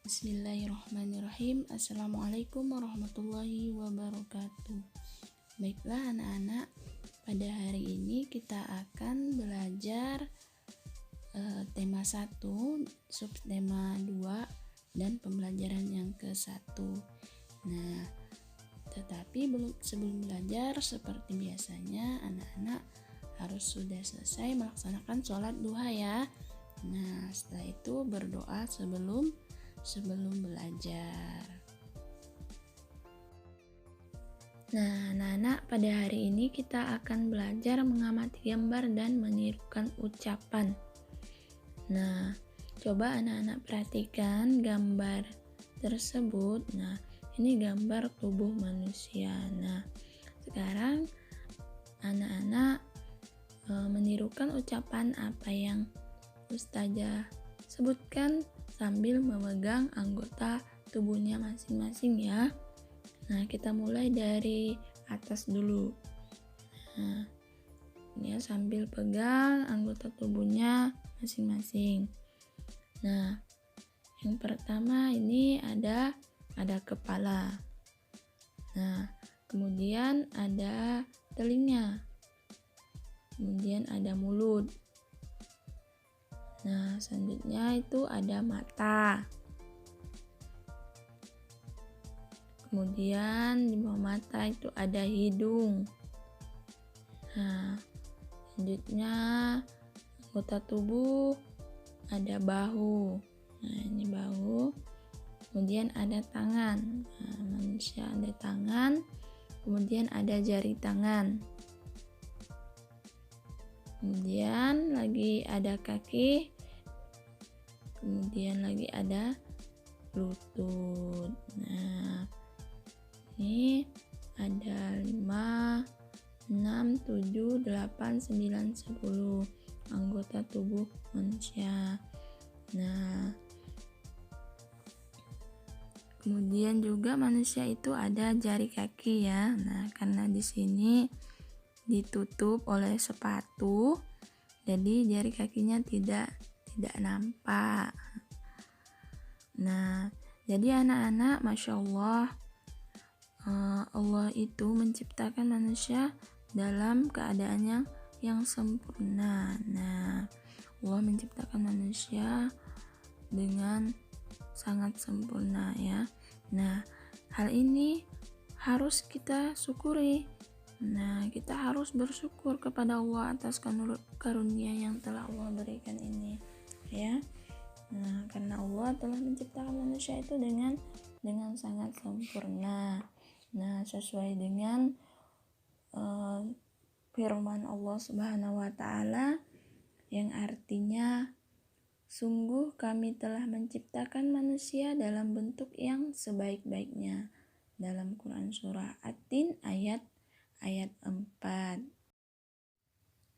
Bismillahirrahmanirrahim. Assalamualaikum warahmatullahi wabarakatuh. Baiklah anak-anak, pada hari ini kita akan belajar tema 1, subtema 2, dan pembelajaran yang ke-1. Nah, tetapi sebelum belajar, seperti biasanya anak-anak harus sudah selesai melaksanakan sholat duha ya. Nah, setelah itu berdoa sebelum belajar. Nah, anak-anak, pada hari ini kita akan belajar mengamati gambar dan menirukan ucapan. Nah, coba anak-anak perhatikan gambar tersebut. Nah, ini gambar tubuh manusia. Nah, sekarang anak-anak menirukan ucapan apa yang Ustazah sebutkan sambil memegang anggota tubuhnya masing-masing ya. Nah, kita mulai dari atas dulu. Nah, ya sambil pegang anggota tubuhnya masing-masing. Nah, yang pertama ini ada kepala. Nah, kemudian ada telinga. Kemudian ada mulut. Nah, selanjutnya itu ada mata. Kemudian di bawah mata itu ada hidung. Nah, selanjutnya anggota tubuh ada bahu. Nah, ini bahu. Kemudian ada tangan. Nah, manusia ada tangan. Kemudian ada jari tangan. Kemudian lagi ada kaki. Kemudian lagi ada lutut. Nah, ini ada 5, 6, 7, 8, 9, 10 anggota tubuh manusia. Nah, kemudian juga manusia itu ada jari kaki ya. Nah, karena di sini ditutup oleh sepatu, jadi jari kakinya tidak nampak. Nah, jadi anak-anak, Masya Allah, Allah itu menciptakan manusia dalam keadaan yang sempurna. Nah, Allah menciptakan manusia dengan sangat sempurna ya. Nah, hal ini harus kita syukuri. Nah, kita harus bersyukur kepada Allah atas karunia yang telah Allah berikan ini ya. Nah, karena Allah telah menciptakan manusia itu dengan sangat sempurna. Nah, sesuai dengan firman Allah Subhanahu wa taala yang artinya, sungguh kami telah menciptakan manusia dalam bentuk yang sebaik-baiknya. Dalam Quran surah At-Tin ayat 4.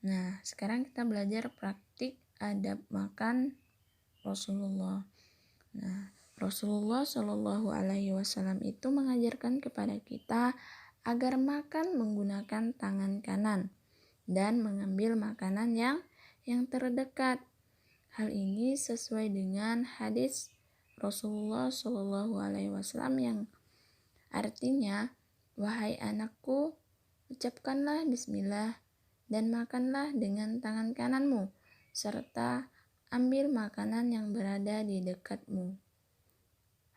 Nah, sekarang kita belajar praktik adab makan Rasulullah. Nah, Rasulullah Shallallahu Alaihi Wasallam itu mengajarkan kepada kita agar makan menggunakan tangan kanan dan mengambil makanan yang terdekat. Hal ini sesuai dengan hadis Rasulullah Shallallahu Alaihi Wasallam yang artinya, wahai anakku, ucapkanlah bismillah dan makanlah dengan tangan kananmu, serta ambil makanan yang berada di dekatmu.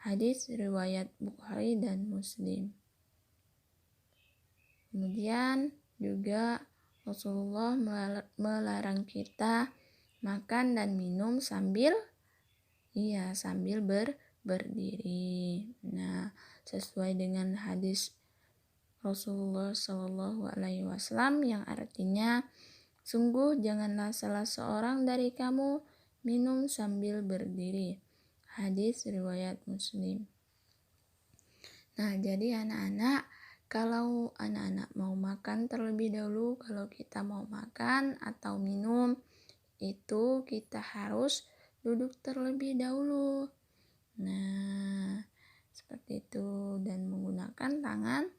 Hadis riwayat Bukhari dan Muslim. Kemudian juga Rasulullah melarang kita makan dan minum sambil berdiri. Nah, sesuai dengan hadis Rasulullah Shallallahu Alaihi Wasallam yang artinya, sungguh janganlah salah seorang dari kamu minum sambil berdiri. Hadis riwayat Muslim. Nah, jadi anak-anak, kalau anak-anak mau makan terlebih dahulu, kalau kita mau makan atau minum, itu kita harus duduk terlebih dahulu. Nah, seperti itu, dan menggunakan tangan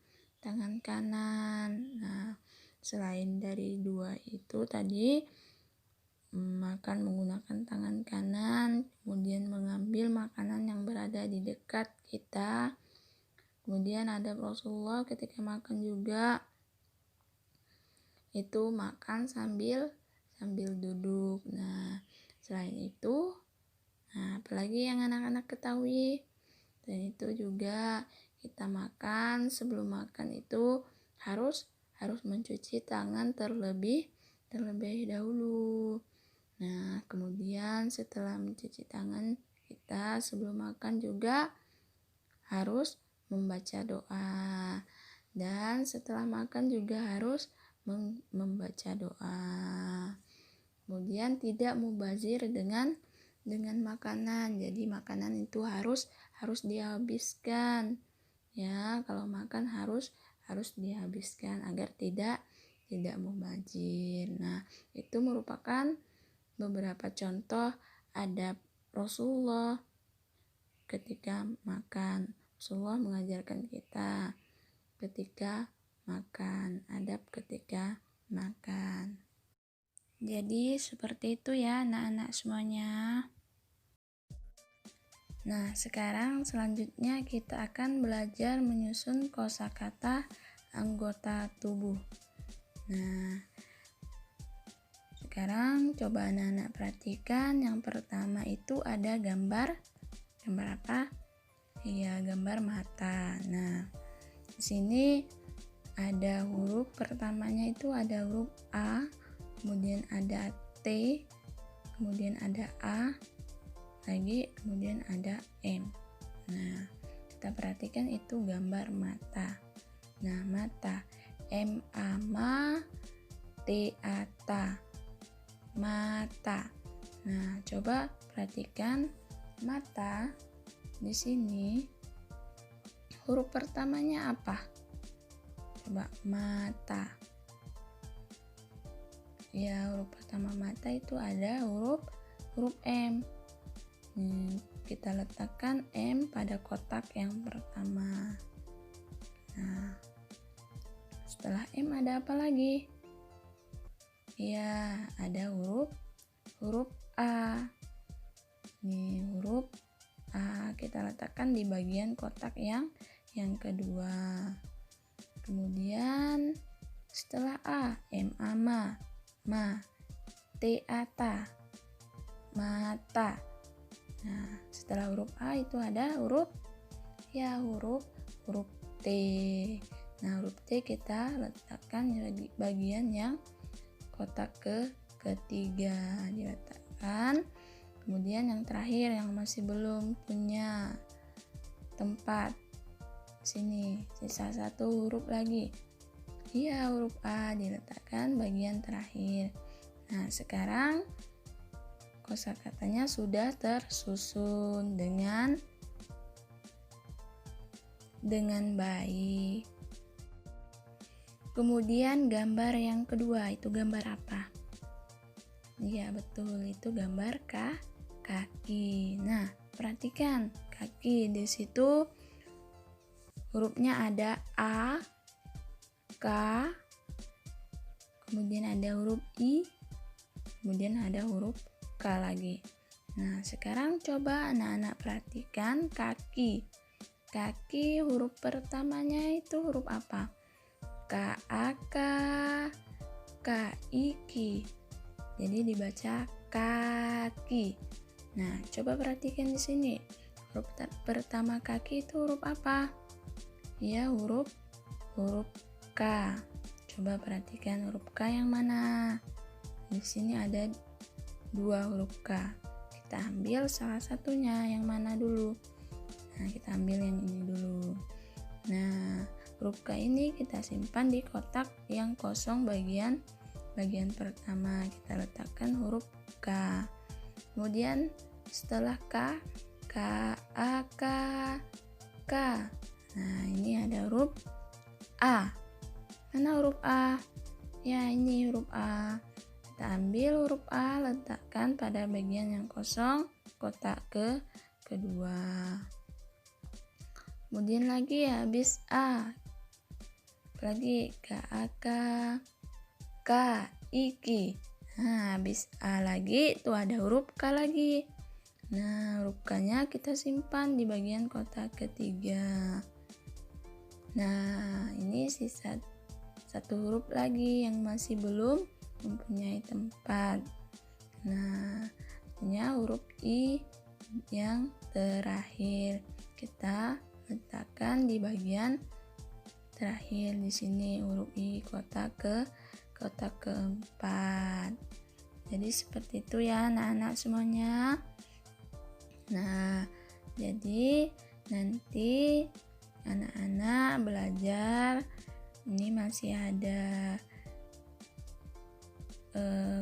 kanan. Nah, selain dari dua itu tadi, makan menggunakan tangan kanan, kemudian mengambil makanan yang berada berada di dekat kita. Kemudian adab Rasulullah ketika makan juga itu makan sambil duduk. Nah, selain itu, apalagi yang anak-anak ketahui, dan itu juga kita makan, sebelum makan itu harus mencuci tangan terlebih dahulu. Nah, kemudian setelah mencuci tangan kita sebelum makan juga harus membaca doa, dan setelah makan juga harus membaca doa. Kemudian tidak mubazir dengan makanan. Jadi makanan itu harus dihabiskan. Ya, kalau makan harus dihabiskan agar tidak mubazir. Nah, itu merupakan beberapa contoh adab Rasulullah ketika makan. Rasulullah mengajarkan kita ketika makan, adab ketika makan. Jadi seperti itu ya anak-anak semuanya. Nah, sekarang selanjutnya kita akan belajar menyusun kosakata anggota tubuh. Nah, sekarang coba anak-anak perhatikan. Yang pertama itu ada gambar apa? Iya, gambar mata. Nah, di sini ada huruf pertamanya itu ada huruf A, kemudian ada T, kemudian ada A lagi, kemudian ada M. Nah, kita perhatikan itu gambar mata. Nah, mata, M-A ma, T-A ta, mata. Nah, coba perhatikan mata di sini huruf pertamanya apa? Coba mata. Ya, huruf pertama mata itu ada huruf M. Kita letakkan M pada kotak yang pertama. Nah, setelah M ada apa lagi? Ya, ada huruf A. Nih, huruf A kita letakkan di bagian kotak yang kedua. Kemudian setelah A, M-A ma, T-A ta, mata. Nah, setelah huruf A itu ada huruf T. Nah, huruf T kita letakkan di bagian yang kotak ketiga diletakkan. Kemudian yang terakhir yang masih belum punya tempat, sini sisa satu huruf lagi. Iya, huruf A diletakkan bagian terakhir. Nah, sekarang kosakatanya sudah tersusun dengan baik. Kemudian gambar yang kedua itu gambar apa? Iya, betul, itu gambar kaki. Nah, perhatikan kaki, di situ hurufnya ada A, K, kemudian ada huruf I, kemudian ada huruf K lagi. Nah, sekarang coba anak-anak perhatikan kaki. Kaki huruf pertamanya itu huruf apa? K, A, K, K, I, Ki. Jadi dibaca kaki. Nah, coba perhatikan di sini. Huruf pertama kaki itu huruf apa? Ya, huruf K. Coba perhatikan huruf K yang mana? Di sini ada dua huruf K. Kita ambil salah satunya, yang mana dulu? Nah, kita ambil yang ini dulu. Nah, huruf K ini kita simpan di kotak yang kosong bagian pertama. Kita letakkan huruf K. Kemudian setelah K, A, K. Nah, ini ada huruf A. Mana huruf A? Ya, ini huruf A. Kita ambil huruf A, letakkan pada bagian yang kosong kotak kedua. Kemudian lagi habis A. Lagi K, A, K, I, Ki. Nah, habis A lagi tuh ada huruf K lagi. Nah, huruf K-nya kita simpan di bagian kotak ketiga. Nah, ini sisa satu huruf lagi yang masih belum mempunyai tempat. Nah, ini huruf I yang terakhir. Kita letakkan di bagian terakhir di sini huruf I kotak keempat. Jadi seperti itu ya anak-anak semuanya. Nah, jadi nanti anak-anak belajar ini masih ada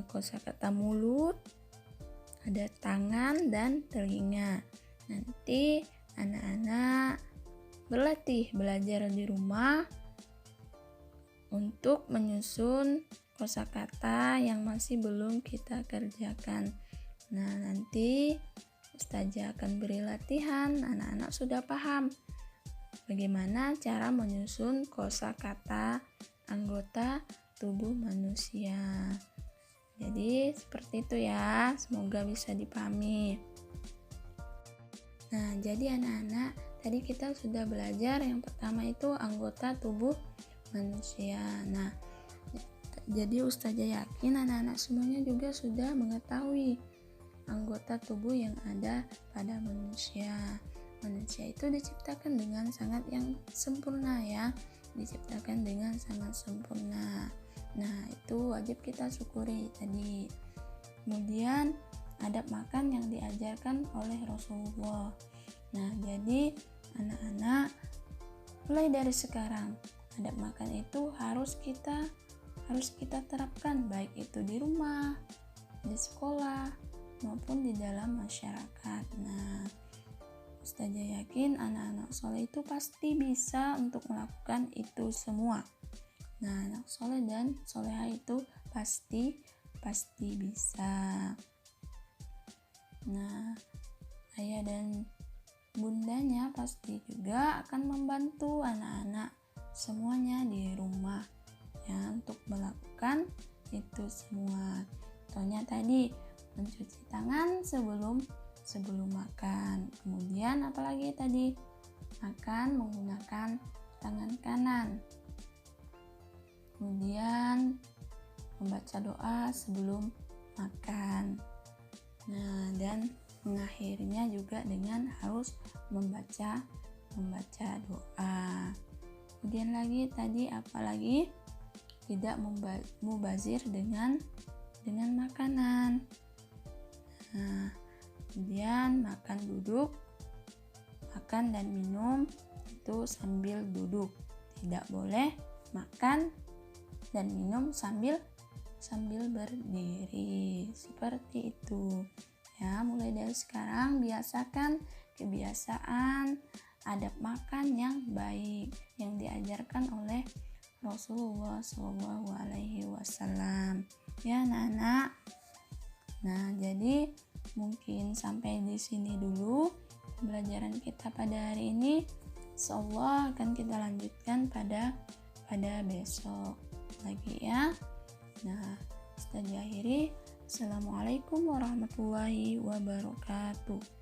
kosakata mulut, ada tangan dan telinga. Nanti anak-anak berlatih belajar di rumah untuk menyusun kosakata yang masih belum kita kerjakan. Nah, nanti Ustazah akan beri latihan, anak-anak sudah paham bagaimana cara menyusun kosakata anggota tubuh manusia. Jadi seperti itu ya, semoga bisa dipahami. Nah, jadi anak-anak, tadi kita sudah belajar yang pertama itu anggota tubuh manusia. Nah, jadi Ustazah yakin anak-anak semuanya juga sudah mengetahui anggota tubuh yang ada pada manusia. Manusia itu diciptakan dengan sangat yang sempurna ya, diciptakan dengan sangat sempurna. Nah, itu wajib kita syukuri tadi. Kemudian adab makan yang diajarkan oleh Rasulullah. Nah, jadi anak-anak mulai dari sekarang adab makan itu harus kita terapkan, baik itu di rumah, di sekolah maupun di dalam masyarakat. Nah, Ustazah yakin anak-anak soleh itu pasti bisa untuk melakukan itu semua. Nah, anak soleh dan soleha itu pasti bisa. Nah, ayah dan bundanya pasti juga akan membantu anak-anak semuanya di rumah ya untuk melakukan itu semua. Contohnya tadi mencuci tangan sebelum makan. Kemudian apalagi tadi? Makan menggunakan tangan kanan. Kemudian membaca doa sebelum makan. Nah, dan mengakhirinya juga dengan harus membaca doa. Kemudian lagi tadi apalagi? Tidak mubazir dengan makanan. Nah, kemudian makan duduk, makan dan minum itu sambil duduk. Tidak boleh makan dan minum sambil berdiri. Seperti itu. Ya, mulai dari sekarang biasakan kebiasaan adab makan yang baik yang diajarkan oleh Rasulullah SAW. Ya, anak-anak. Nah, jadi mungkin sampai di sini dulu pembelajaran kita pada hari ini. Insyaallah akan kita lanjutkan pada besok lagi ya. Nah, Ustazah akhiri. Assalamualaikum warahmatullahi wabarakatuh.